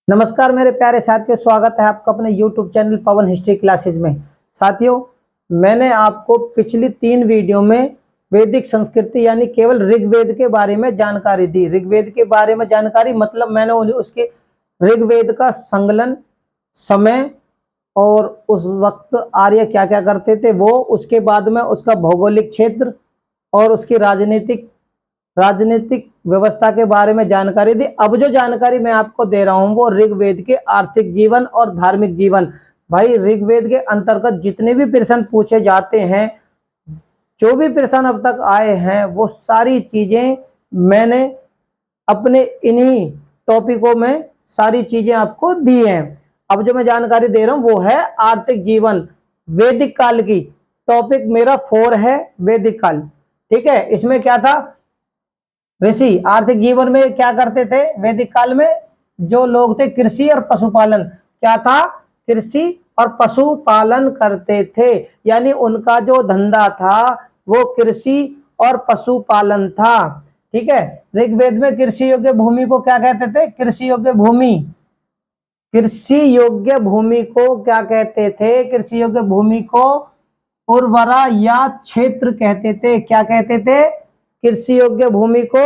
नमस्कार मेरे प्यारे साथियों, स्वागत है आपका अपने YouTube चैनल पवन हिस्ट्री क्लासेज में। साथियों, मैंने आपको पिछली 3 वीडियो में वैदिक संस्कृति यानी केवल ऋग्वेद के बारे में जानकारी दी। ऋग्वेद के बारे में जानकारी मतलब मैंने उसके ऋग्वेद का संकलन, समय और उस वक्त आर्य क्या क्या करते थे वो, उसके बाद में उसका भौगोलिक क्षेत्र और उसकी राजनीतिक व्यवस्था के बारे में जानकारी दी। अब जो जानकारी मैं आपको दे रहा हूं वो ऋग्वेद के आर्थिक जीवन और धार्मिक जीवन। भाई, ऋग्वेद के अंतर्गत जितने भी प्रश्न पूछे जाते हैं, जो भी प्रश्न अब तक आए हैं, वो सारी चीजें मैंने अपने इन्हीं टॉपिकों में सारी चीजें आपको दी हैं। अब जो मैं जानकारी दे रहा हूं वो है आर्थिक जीवन वैदिक काल की। टॉपिक मेरा 4 है, वैदिक काल। ठीक है, इसमें क्या था, ऋषि आर्थिक जीवन में क्या करते थे वैदिक काल में? जो लोग थे कृषि और पशुपालन। क्या था? कृषि और पशुपालन करते थे, यानी उनका जो धंधा था वो कृषि और पशुपालन था। ठीक है, ऋग्वेद में कृषि योग्य भूमि को क्या कहते थे? कृषि योग्य भूमि। कृषि योग्य भूमि को क्या कहते थे? कृषि योग्य भूमि को उर्वरा या क्षेत्र कहते थे। क्या कहते थे? कृषि योग्य भूमि को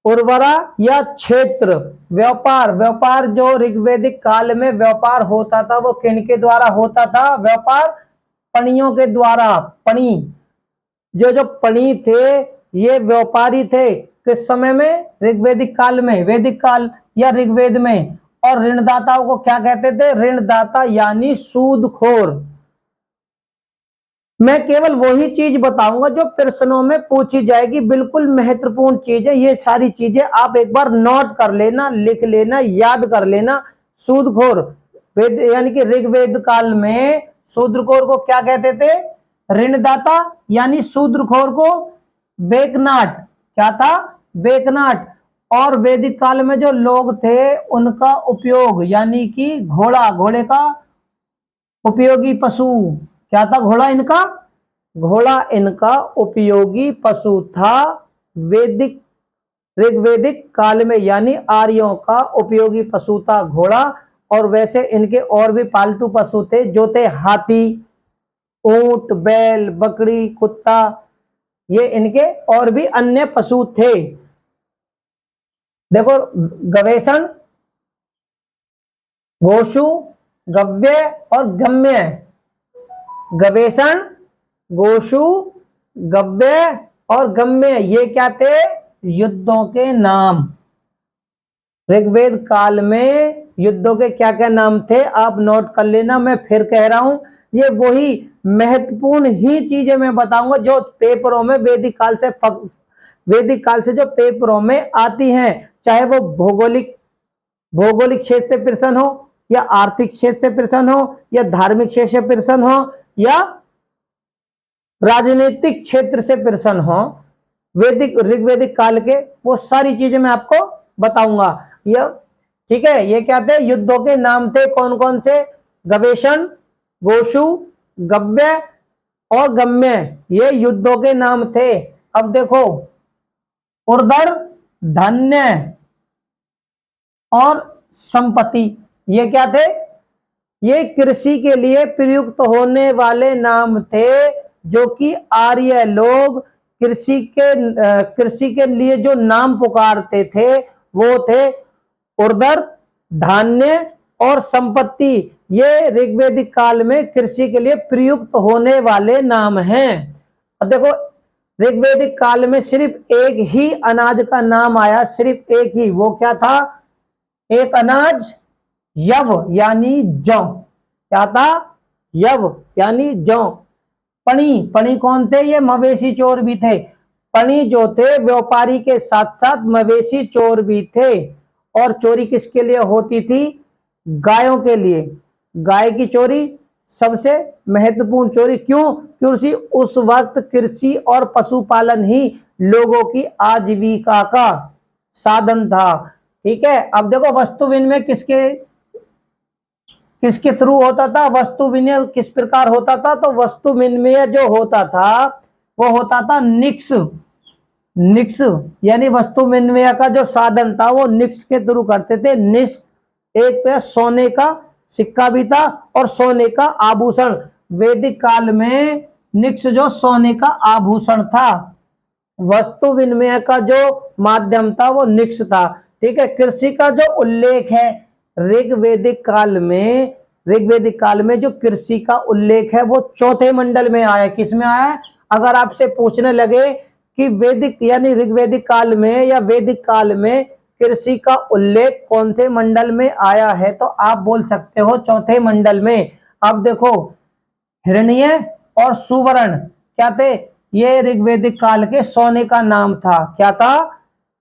उर्वरा या क्षेत्र। व्यापार जो ऋग्वेदिक काल में व्यापार होता था वो किनके द्वारा होता था? व्यापार पणियों के द्वारा। पणी, जो पणी थे ये व्यापारी थे। किस समय में? ऋग्वेदिक काल में, वैदिक काल या ऋग्वेद में। और ऋणदाताओं को क्या कहते थे? ऋणदाता यानी सूदखोर। मैं केवल वही चीज बताऊंगा जो प्रश्नों में पूछी जाएगी, बिल्कुल महत्वपूर्ण चीज है। ये सारी चीजें आप एक बार नोट कर लेना, लिख लेना, याद कर लेना। सूदखोर, वेद यानी कि ऋग्वेद काल में सूद्रखोर को क्या कहते थे? ऋणदाता यानी सूद्रखोर को बेकनाट। क्या था? बेकनाट। और वैदिक काल में जो लोग थे उनका उपयोग यानी कि घोड़ा, घोड़े का उपयोगी पशु। क्या था? घोड़ा इनका उपयोगी पशु था वैदिक ऋग्वेदिक काल में, यानी आर्यों का उपयोगी पशु था घोड़ा। और वैसे इनके और भी पालतू पशु थे, जो थे हाथी, ऊंट, बैल, बकरी, कुत्ता। ये इनके और भी अन्य पशु थे। देखो, गवेषण, गोशु, गव्य और गम्य। गवेषण, गोशु, गव्य और गम्य, ये क्या थे? युद्धों के नाम। ऋग्वेद काल में युद्धों के क्या क्या नाम थे आप नोट कर लेना। मैं फिर कह रहा हूं, ये वही महत्वपूर्ण ही चीजें मैं बताऊंगा जो पेपरों में वैदिक काल से जो पेपरों में आती हैं, चाहे वो भौगोलिक क्षेत्र से प्रश्न हो, या आर्थिक क्षेत्र से प्रश्न हो, या धार्मिक क्षेत्र से प्रश्न हो, या राजनीतिक क्षेत्र से प्रश्न हो। ऋग्वेदिक काल के वो सारी चीजें मैं आपको बताऊंगा। यह ठीक है। ये क्या थे? युद्धों के नाम थे। कौन कौन से? गवेषण, गोशु, गव्य और गम्य, ये युद्धों के नाम थे। अब देखो, उर्धर, धन्य और संपत्ति, ये क्या थे? ये कृषि के लिए प्रयुक्त होने वाले नाम थे, जो कि आर्य लोग कृषि के लिए जो नाम पुकारते थे वो थे उर्धर, धान्य और संपत्ति। ये ऋग्वेदिक काल में कृषि के लिए प्रयुक्त होने वाले नाम हैं। अब देखो, ऋग्वेदिक काल में सिर्फ एक ही अनाज का नाम आया, सिर्फ एक ही। वो क्या था? एक अनाज, यव यानी जौ। क्या था? यव यानी जौ। पणी कौन थे? ये मवेशी चोर भी थे। पणी जो थे व्यापारी के साथ साथ मवेशी चोर भी थे। और चोरी किसके लिए होती थी? गायों के लिए। गाय की चोरी सबसे महत्वपूर्ण चोरी। क्यों? क्योंकि उस वक्त कृषि और पशुपालन ही लोगों की आजीविका का साधन था। ठीक है। अब देखो, वस्तु विनिमय किसके थ्रू होता था? वस्तु विनिमय किस प्रकार होता था? तो वस्तु विनिमय जो होता था वो होता था निक्स। यानी वस्तु विनिमय का जो साधन था वो निक्स के थ्रू करते थे। एक पे सोने का सिक्का भी था और सोने का आभूषण। वैदिक काल में निक्ष जो सोने का आभूषण था, वस्तु विनिमय का जो माध्यम था वो निक्ष था। ठीक है, कृषि का जो उल्लेख है ऋग्वैदिक काल में जो कृषि का उल्लेख है वो चौथे मंडल में आया। किसमें आया? अगर आपसे पूछने लगे कि वैदिक यानी ऋग्वैदिक काल में या वैदिक काल में कृषि का उल्लेख कौन से मंडल में आया है, तो आप बोल सकते हो चौथे मंडल में। अब देखो, हिरण्य और सुवर्ण क्या थे? ये ऋग्वैदिक काल के सोने का नाम था। क्या था?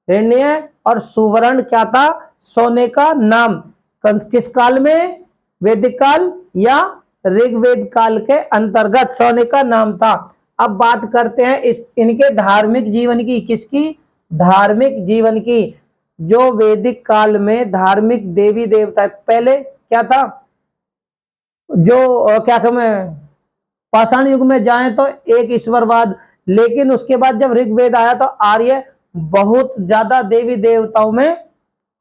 हिरण्य और सुवर्ण क्या था? सोने का नाम। किस काल में? वैदिक काल या ऋग्वेद काल के अंतर्गत सोने का नाम था। अब बात करते हैं इनके धार्मिक जीवन की। किसकी? धार्मिक जीवन की। जो वैदिक काल में धार्मिक देवी देवता, पहले क्या था? जो क्या कहें, पाषाण युग में जाएं तो एक ईश्वरवाद, लेकिन उसके बाद जब ऋग्वेद आया तो आर्य बहुत ज्यादा देवी देवताओं में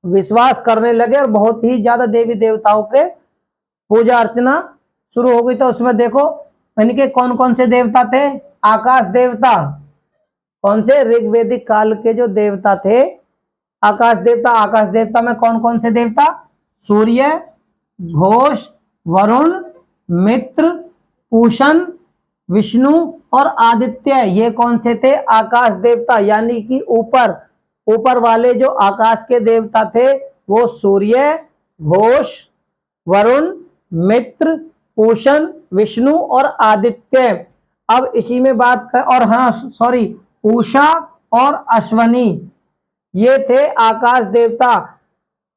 विश्वास करने लगे और बहुत ही ज्यादा देवी देवताओं के पूजा अर्चना शुरू हो गई। तो उसमें देखो इनके कौन कौन से देवता थे? आकाश देवता। कौन से? ऋग्वैदिक काल के जो देवता थे आकाश देवता। आकाश देवता में कौन कौन से देवता? सूर्य, घोष, वरुण, मित्र, पूषण, विष्णु और आदित्य। ये कौन से थे? आकाश देवता। यानी कि ऊपर वाले जो आकाश के देवता थे वो सूर्य, घोष, वरुण, मित्र, पूषण, विष्णु और आदित्य। अब इसी में बात कर, और हाँ सॉरी, उषा और अश्वनी, ये थे आकाश देवता।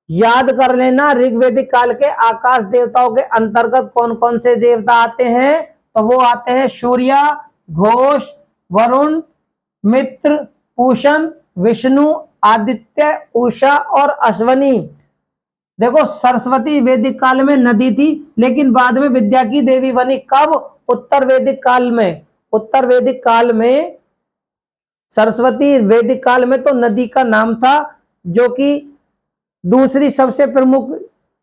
याद कर लेना ऋग्वैदिक काल के आकाश देवताओं के अंतर्गत कौन कौन से देवता आते हैं? तो वो आते हैं सूर्य, घोष, वरुण, मित्र, पूषण, विष्णु, आदित्य, उषा और अश्वनी। देखो, सरस्वती वैदिक काल में नदी थी, लेकिन बाद में विद्या की देवी बनी। कब? उत्तर वैदिक काल में। उत्तर वैदिक काल में सरस्वती, वैदिक काल में तो नदी का नाम था, जो कि दूसरी सबसे प्रमुख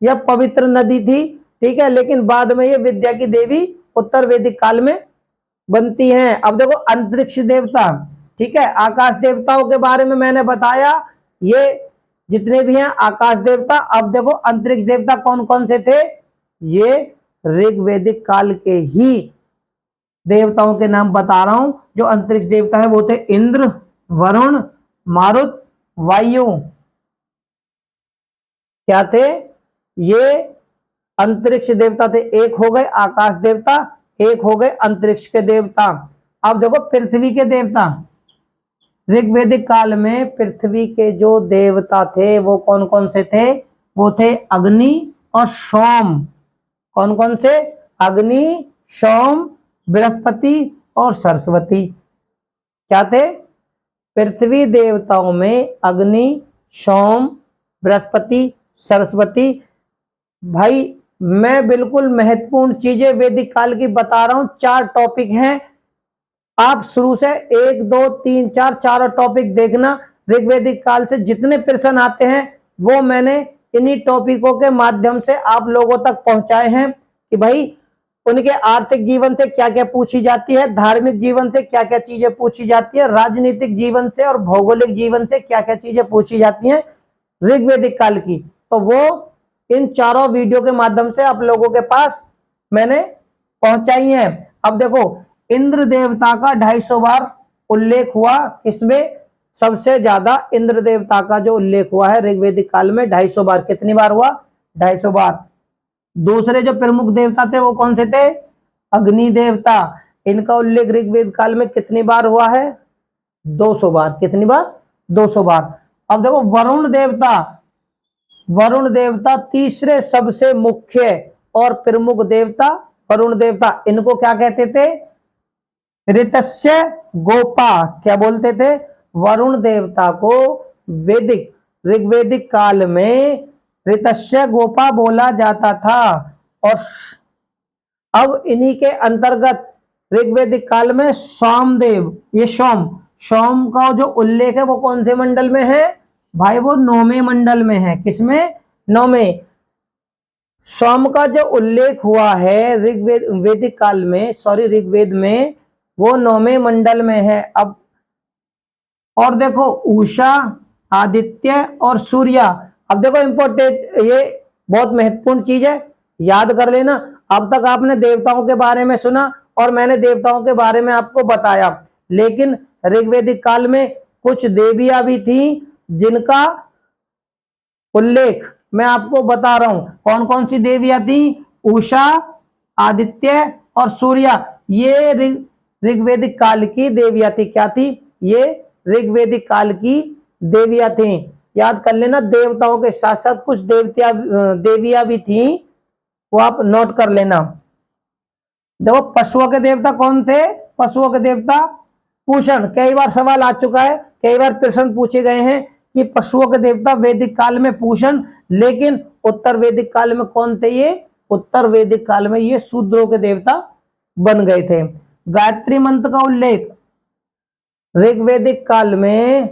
या पवित्र नदी थी। ठीक है, लेकिन बाद में ये विद्या की देवी उत्तर वैदिक काल में बनती हैं। अब देखो, अंतरिक्ष देवता। ठीक है, आकाश देवताओं के बारे में मैंने बताया, ये जितने भी हैं आकाश देवता। अब देखो, अंतरिक्ष देवता कौन कौन से थे? ये ऋग्वैदिक काल के ही देवताओं के नाम बता रहा हूं। जो अंतरिक्ष देवता है वो थे इंद्र, वरुण, मारुत, वायु। क्या थे? ये अंतरिक्ष देवता थे। एक हो गए आकाश देवता, एक हो गए अंतरिक्ष के देवता। अब देखो, पृथ्वी के देवता। ऋग्वैदिक काल में पृथ्वी के जो देवता थे वो कौन कौन से थे? वो थे अग्नि और सोम। कौन कौन से? अग्नि, सोम, बृहस्पति और सरस्वती। क्या थे? पृथ्वी देवताओं में अग्नि, सोम, बृहस्पति, सरस्वती। भाई, मैं बिल्कुल महत्वपूर्ण चीजें वैदिक काल की बता रहा हूं। 4 टॉपिक हैं, आप शुरू से 1 2 3 4 चारों टॉपिक देखना। ऋग्वैदिक काल से जितने प्रश्न आते हैं वो मैंने इन्हीं टॉपिकों के माध्यम से आप लोगों तक पहुंचाए हैं कि भाई उनके आर्थिक जीवन से क्या क्या पूछी जाती है, धार्मिक जीवन से क्या क्या चीजें पूछी जाती है, राजनीतिक जीवन से और भौगोलिक जीवन से क्या क्या चीजें पूछी जाती हैं ऋग्वैदिक काल की। तो वो इन चारों वीडियो के माध्यम से आप लोगों के पास मैंने पहुंचाई है। अब देखो, इंद्र देवता का 250 बार उल्लेख हुआ। किसमें? सबसे ज्यादा इंद्र देवता का जो उल्लेख हुआ है ऋग्वैदिक काल में 250 बार। कितनी बार हुआ? 250 बार। दूसरे जो प्रमुख देवता थे वो कौन से थे? अग्नि देवता। इनका उल्लेख ऋग्वेद काल में कितनी बार हुआ है? 200 बार। कितनी बार? 200 बार। अब देखो, वरुण देवता। वरुण देवता तीसरे सबसे मुख्य और प्रमुख देवता वरुण देवता। इनको क्या कहते थे? ऋतस्य गोपा। क्या बोलते थे? वरुण देवता को ऋग्वैदिक काल में ऋतस्य गोपा बोला जाता था। और अब इन्हीं के अंतर्गत ऋग्वैदिक काल में सोमदेव, ये सोम का जो उल्लेख है वो कौन से मंडल में है? भाई वो 9वें मंडल में है। किसमें? 9वें। सोम का जो उल्लेख हुआ है ऋग्वेद वैदिक काल में, सॉरी ऋग्वेद में, वो 9वें मंडल में है। अब और देखो उषा, आदित्य और सूर्य। अब देखो इंपॉर्टेंट, ये बहुत महत्वपूर्ण चीज है, याद कर लेना। अब तक आपने देवताओं के बारे में सुना और मैंने देवताओं के बारे में आपको बताया, लेकिन ऋग्वेदिक काल में कुछ देवियां भी थी जिनका उल्लेख मैं आपको बता रहा हूं। कौन कौन सी देवियां थी? उषा, आदित्य और सूर्य। ये ऋग्वेदिक काल की देवियां थी। क्या थी? ये ऋग्वेदिक काल की देवियां थी। याद कर लेना, देवताओं के साथ साथ कुछ देवियां भी थी, वो आप नोट कर लेना। देखो पशुओं के देवता कौन थे? पशुओं के देवता पूषण। कई बार सवाल आ चुका है, कई बार प्रश्न पूछे गए हैं कि पशुओं के देवता वैदिक काल में पूषण, लेकिन उत्तर वैदिक काल में कौन थे ये? उत्तर वैदिक काल में ये शूद्रों के देवता बन गए थे। गायत्री मंत्र का उल्लेख ऋग्वेदिक काल में,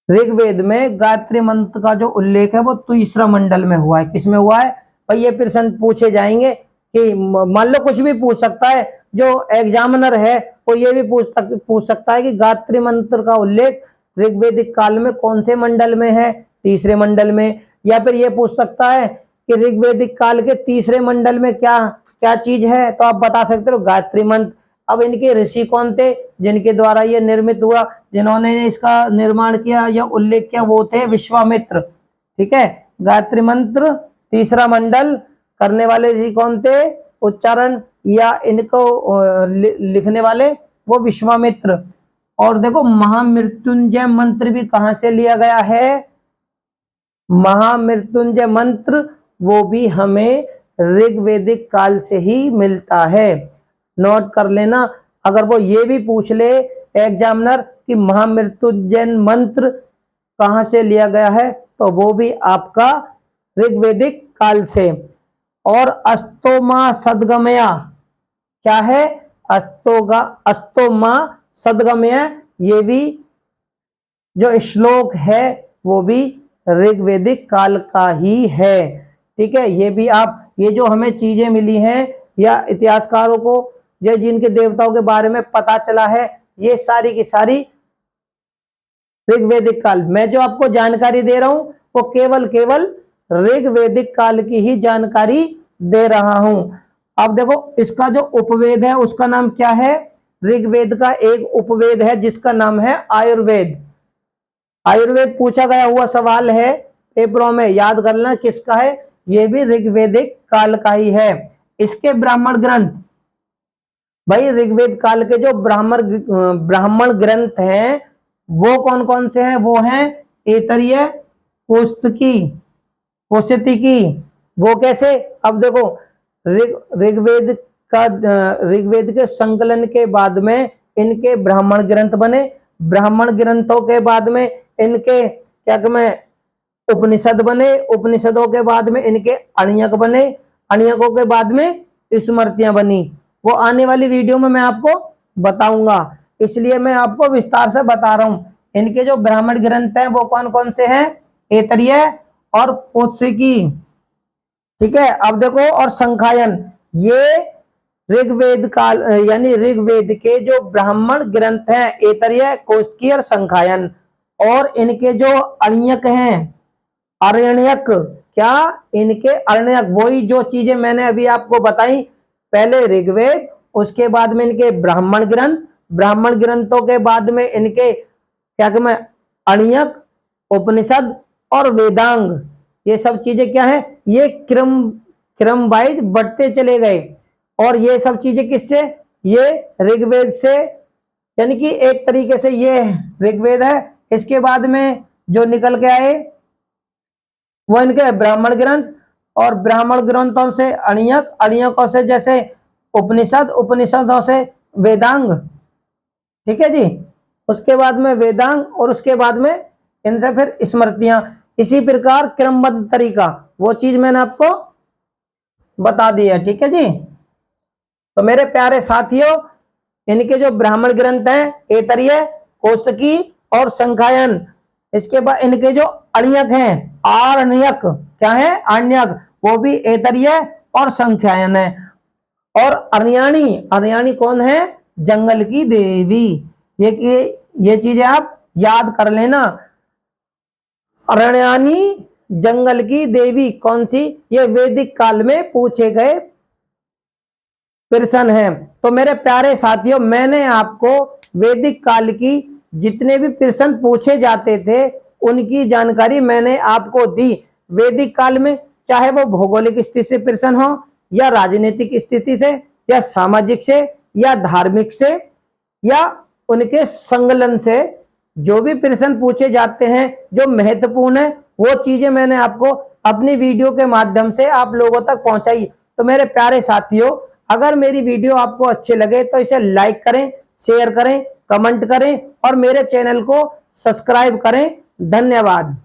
ऋग्वेद में गायत्री मंत्र का जो उल्लेख है वो तीसरा मंडल में हुआ है। किसमें हुआ है भाई? ये प्रश्न पूछे जाएंगे कि मान लो कुछ भी पूछ सकता है, जो एग्जामिनर है वो ये भी पूछ सकता है कि गायत्री मंत्र का उल्लेख ऋग्वेदिक काल में कौन से मंडल में है? तीसरे मंडल में। या फिर ये पूछ सकता है कि ऋग्वेदिक काल के तीसरे मंडल में क्या क्या चीज है? तो आप बता सकते हो गायत्री मंत्र। अब इनके ऋषि कौन थे जिनके द्वारा ये निर्मित हुआ, जिन्होंने इसका निर्माण किया या उल्लेख किया? वो थे विश्वामित्र। ठीक है, गायत्री मंत्र तीसरा मंडल करने वाले ऋषि कौन थे? उच्चारण या इनको लिखने वाले वो विश्वामित्र। और देखो महामृत्युंजय मंत्र भी कहां से लिया गया है? महामृत्युंजय मंत्र वो भी हमें ऋग्वेदिक काल से ही मिलता है। नोट कर लेना, अगर वो ये भी पूछ ले एग्जामिनर कि महामृत्युंजय मंत्र कहां से लिया गया है, तो वो भी आपका ऋग्वेदिक काल से। और अस्तोमा सदगमया क्या है? अस्तोमा सदगमया, ये भी जो श्लोक है वो भी ऋग्वेदिक काल का ही है। ठीक है, ये भी आप, ये जो हमें चीजें मिली हैं या इतिहासकारों को या जिनके देवताओं के बारे में पता चला है, ये सारी की सारी ऋग्वेदिक काल। मैं जो आपको जानकारी दे रहा हूं वो केवल ऋग्वेदिक काल की ही जानकारी दे रहा हूं। अब देखो इसका जो उपवेद है उसका नाम क्या है? ऋग्वेद का एक उपवेद है जिसका नाम है आयुर्वेद। आयुर्वेद पूछा गया हुआ सवाल है पेपरों में, याद कर लेना किसका है? ये भी ऋग्वेदिक काल का ही है। इसके ब्राह्मण ग्रंथ, भाई ऋग्वेद काल के जो ब्राह्मण ग्रंथ हैं वो कौन कौन से हैं? वो हैं ऐतरेय, कौशिकी, कौशिकी। वो कैसे? अब देखो ऋग्वेद का, ऋग्वेद के संकलन के बाद में इनके ब्राह्मण ग्रंथ बने। ब्राह्मण ग्रंथों के बाद में इनके क्या कहते, उपनिषद बने। उपनिषदों के बाद में इनके अण्यक बने। अण्यकों के बाद में स्मृतियां बनी। वो आने वाली वीडियो में मैं आपको बताऊंगा, इसलिए मैं आपको विस्तार से बता रहा हूं। इनके जो ब्राह्मण ग्रंथ हैं वो कौन कौन से हैं? ऐतरेय और कौशिकी। ठीक है, अब देखो और संखायन, ये ऋग्वेद काल यानी ऋग्वेद के जो ब्राह्मण ग्रंथ हैं ऐतरेय, कौशिकी और संखायन। और इनके जो अण्यक हैं, अरण्यक, क्या? इनके अरण्यक, वही जो चीजें मैंने अभी आपको बताई, पहले ऋग्वेद, उसके बाद में इनके ब्राह्मण ग्रंथ, ब्राह्मण ग्रंथों के बाद में इनके क्या कहते हैं, अरण्यक, उपनिषद और वेदांग। ये सब चीजें क्या है? ये क्रम वाइज बढ़ते चले गए। और ये सब चीजें किससे? ये ऋग्वेद से, यानी कि एक तरीके से ये ऋग्वेद है। इसके बाद में जो निकल के आए वो इनके ब्राह्मण ग्रंथ, और ब्राह्मण ग्रंथों से अण्यक, अण्यकों से जैसे उपनिषद, उपनिषदों से वेदांग। ठीक है जी, उसके बाद में वेदांग और उसके बाद में इनसे फिर स्मृतियां। इसी प्रकार क्रमबद्ध तरीका, वो चीज मैंने आपको बता दी है। ठीक है जी, तो मेरे प्यारे साथियों, इनके जो ब्राह्मण ग्रंथ हैं ऐतरेय, कौशिकी और संखायन, इसके बाद इनके जो अण्यक हैं आरण्यक, क्या है? आरण्यक, वो भी ऐतरेय और संख्यायन है। और अर्याणी, अर्याणी कौन है? जंगल की देवी। ये चीजें आप याद कर लेना। अर्याणी जंगल की देवी कौन सी? ये वैदिक काल में पूछे गए प्रश्न है। तो मेरे प्यारे साथियों, मैंने आपको वैदिक काल की जितने भी प्रश्न पूछे जाते थे उनकी जानकारी मैंने आपको दी। वैदिक काल में चाहे वो भौगोलिक स्थिति से प्रश्न हो, या राजनीतिक स्थिति से, या सामाजिक से, या धार्मिक से, या उनके संगलन से, जो भी प्रश्न पूछे जाते हैं जो महत्वपूर्ण है, वो चीजें मैंने आपको अपनी वीडियो के माध्यम से आप लोगों तक पहुंचाई। तो मेरे प्यारे साथियों, अगर मेरी वीडियो आपको अच्छे लगे तो इसे लाइक करें, शेयर करें, कमेंट करें और मेरे चैनल को सब्सक्राइब करें। धन्यवाद।